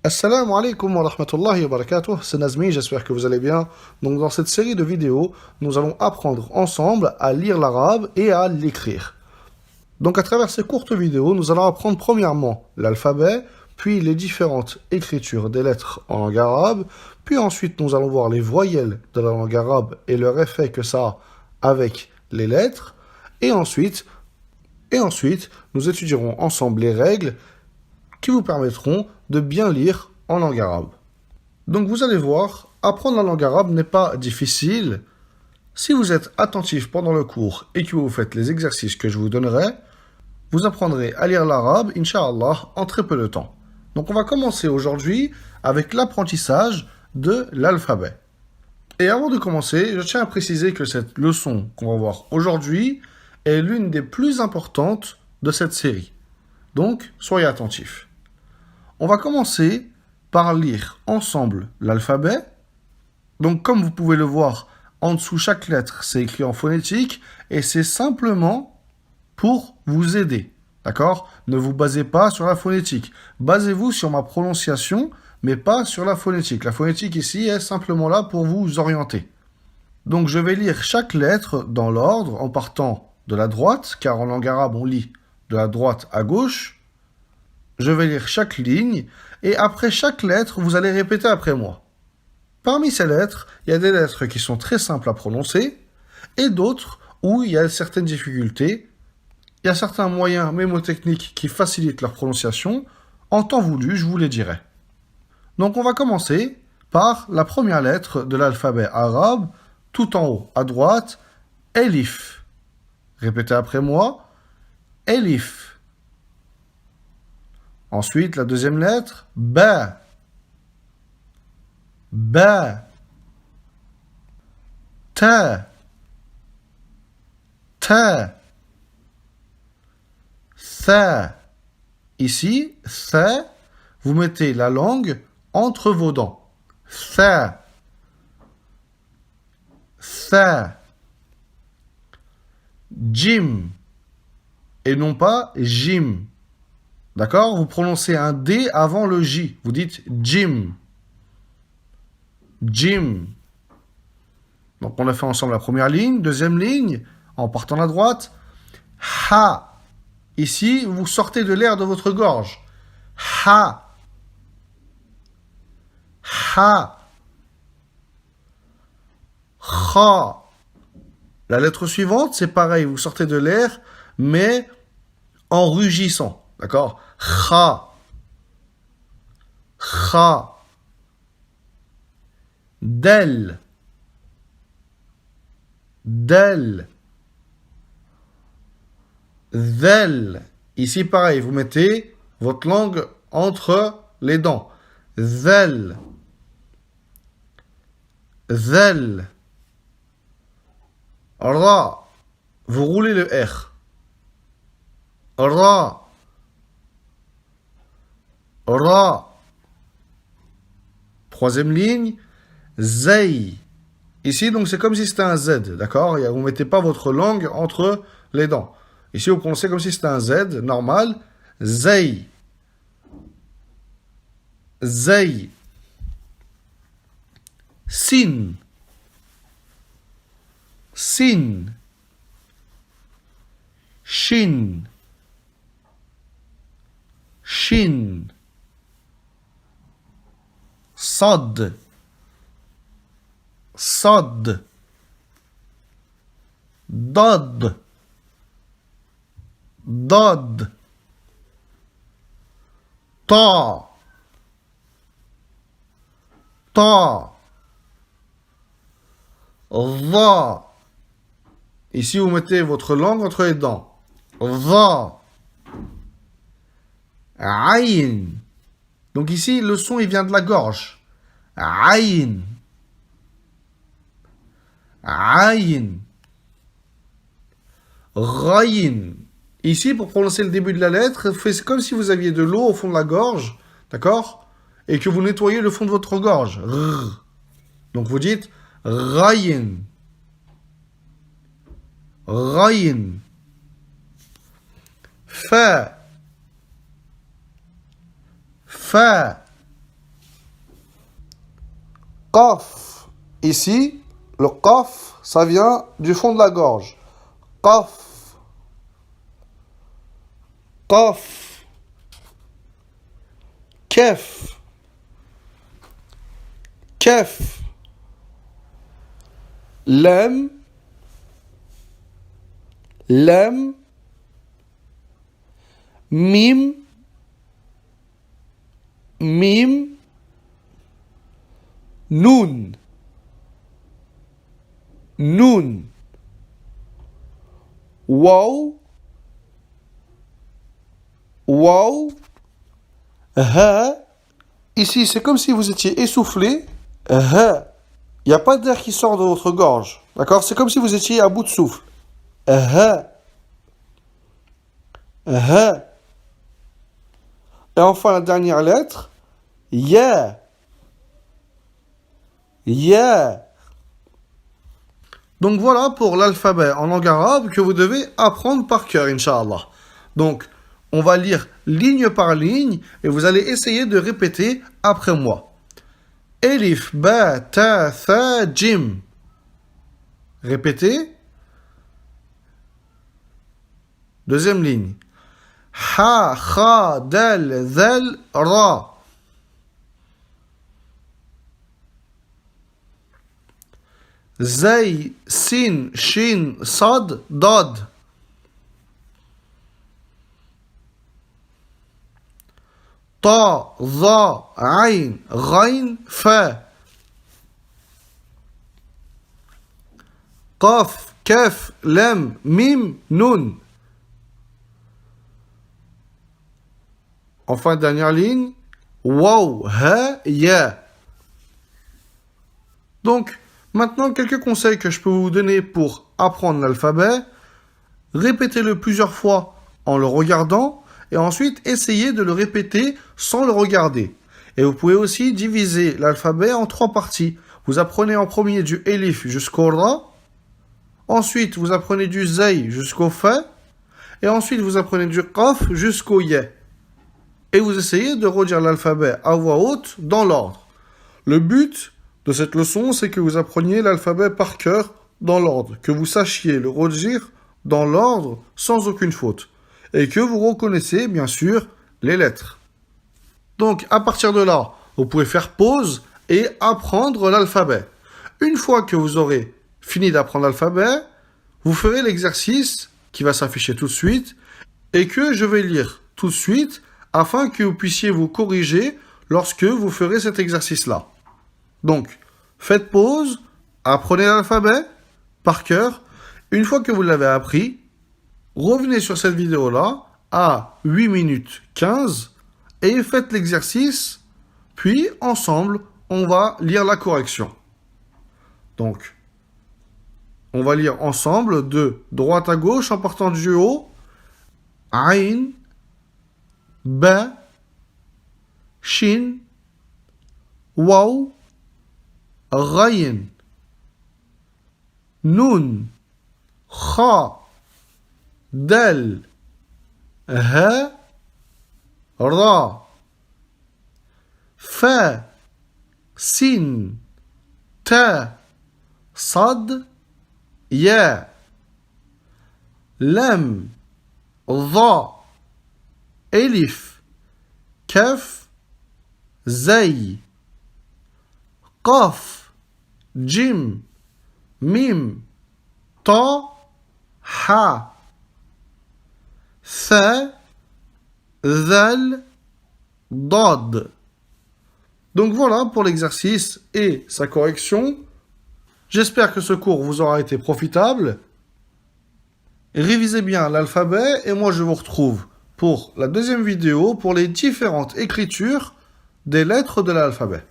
Assalamu alaikum wa rahmatullahi wa barakatuh, c'est Nazmi, j'espère que vous allez bien. Donc dans cette série de vidéos, nous allons apprendre ensemble à lire l'arabe et à l'écrire. Donc à travers ces courtes vidéos, nous allons apprendre premièrement l'alphabet, puis les différentes écritures des lettres en langue arabe, puis ensuite nous allons voir les voyelles de la langue arabe et leur effet que ça a avec les lettres, et ensuite nous étudierons ensemble les règles qui vous permettront de bien lire en langue arabe. Donc vous allez voir, apprendre la langue arabe n'est pas difficile. Si vous êtes attentif pendant le cours et que vous faites les exercices que je vous donnerai, vous apprendrez à lire l'arabe, Inch'Allah, en très peu de temps. Donc on va commencer aujourd'hui avec l'apprentissage de l'alphabet. Et avant de commencer, je tiens à préciser que cette leçon qu'on va voir aujourd'hui est l'une des plus importantes de cette série. Donc, soyez attentifs. On va commencer par lire ensemble l'alphabet. Donc, comme vous pouvez le voir, en dessous chaque lettre, c'est écrit en phonétique et c'est simplement pour vous aider. D'accord ? Ne vous basez pas sur la phonétique. Basez-vous sur ma prononciation, mais pas sur la phonétique. La phonétique ici est simplement là pour vous orienter. Donc, je vais lire chaque lettre dans l'ordre en partant de la droite, car en langue arabe, on lit de la droite à gauche. Je vais lire chaque ligne, et après chaque lettre, vous allez répéter après moi. Parmi ces lettres, il y a des lettres qui sont très simples à prononcer, et d'autres où il y a certaines difficultés. Il y a certains moyens mémotechniques qui facilitent leur prononciation. En temps voulu, je vous les dirai. Donc on va commencer par la première lettre de l'alphabet arabe, tout en haut, à droite, Elif. Répétez après moi, Elif. Ensuite, la deuxième lettre, Ba. Ba. Ta. Ta. Tha. Ici, tha, vous mettez la langue entre vos dents. Tha. Tha. Jim. Et non pas Jim. D'accord ? Vous prononcez un D avant le J. Vous dites Jim. Jim. Donc on a fait ensemble la première ligne. Deuxième ligne, en partant à droite. Ha. Ici, vous sortez de l'air de votre gorge. Ha. Ha. Kha. La lettre suivante, c'est pareil. Vous sortez de l'air, mais en rugissant. D'accord ? Kha. Kha. Del. Del. Zel. Ici, pareil, vous mettez votre langue entre les dents. Zel. Zel. Ra. Vous roulez le R. Ra. Ra. Troisième ligne, Zay. Ici, donc, c'est comme si c'était un Z, d'accord ? Vous ne mettez pas votre langue entre les dents. Ici, vous prononcez comme si c'était un Z, normal. Zay. Zay. Sin. Sin. Shin. Shin. Sad. Sad. Dad. Dad. Ta. Ta. Va. Ici, vous mettez votre langue entre les dents. Va. Aïn. Donc ici, le son, il vient de la gorge. Aïn. Aïn. Raïn. Ici, pour prononcer le début de la lettre, c'est comme si vous aviez de l'eau au fond de la gorge, d'accord ? Et que vous nettoyez le fond de votre gorge. Rrr. Donc vous dites Raïn. Raïn. Fa. Fa. Qaf. Ici, le qaf, ça vient du fond de la gorge. Qaf. Qaf. Kef. Kef. Lam. Lam. Mim. Mim. Noun. Noun. Waw. Waw. Ha. Ici, c'est comme si vous étiez essoufflé. Ha. Il n'y a pas d'air qui sort de votre gorge. D'accord? C'est comme si vous étiez à bout de souffle. Ha. Ha. Et enfin, la dernière lettre. Ya. Ya. Donc voilà pour l'alphabet en langue arabe que vous devez apprendre par cœur, Inch'Allah. Donc, on va lire ligne par ligne et vous allez essayer de répéter après moi. Elif, ba, ta, tha, jim. Répétez. Deuxième ligne. Ha, kha, dal, zal, ra. Zay, sin, shin, sad, dad. Ta, za, ayn, ghayn, fa. Qaf, kaf, lam, mim, nun. Enfin, dernière ligne. Waw, ha, ya. Donc, maintenant, quelques conseils que je peux vous donner pour apprendre l'alphabet. Répétez-le plusieurs fois en le regardant et ensuite essayez de le répéter sans le regarder. Et vous pouvez aussi diviser l'alphabet en 3 parties. Vous apprenez en premier du Elif jusqu'au Ra. Ensuite, vous apprenez du Zay jusqu'au Fa. Et ensuite, vous apprenez du Qaf jusqu'au Ya. Et vous essayez de redire l'alphabet à voix haute dans l'ordre. Le but de cette leçon, c'est que vous appreniez l'alphabet par cœur dans l'ordre, que vous sachiez le redire dans l'ordre sans aucune faute, et que vous reconnaissez bien sûr les lettres. Donc à partir de là, vous pouvez faire pause et apprendre l'alphabet. Une fois que vous aurez fini d'apprendre l'alphabet, vous ferez l'exercice qui va s'afficher tout de suite et que je vais lire tout de suite afin que vous puissiez vous corriger lorsque vous ferez cet exercice-là. Donc, faites pause, apprenez l'alphabet par cœur. Une fois que vous l'avez appris, revenez sur cette vidéo-là à 8 minutes 15 et faites l'exercice, puis ensemble, on va lire la correction. Donc, on va lire ensemble de droite à gauche en partant du haut. Ayn, ba, shin, waw, ghayn, nun, kha, dal, ha, ra, fa, sin, ta, sad, ya, lam, dha, elif, kaf, zay, qaf, jim, mim, ta, ha, tha, zal, dad. Donc voilà pour l'exercice et sa correction. J'espère que ce cours vous aura été profitable. Révisez bien l'alphabet et moi je vous retrouve pour la deuxième vidéo pour les différentes écritures des lettres de l'alphabet.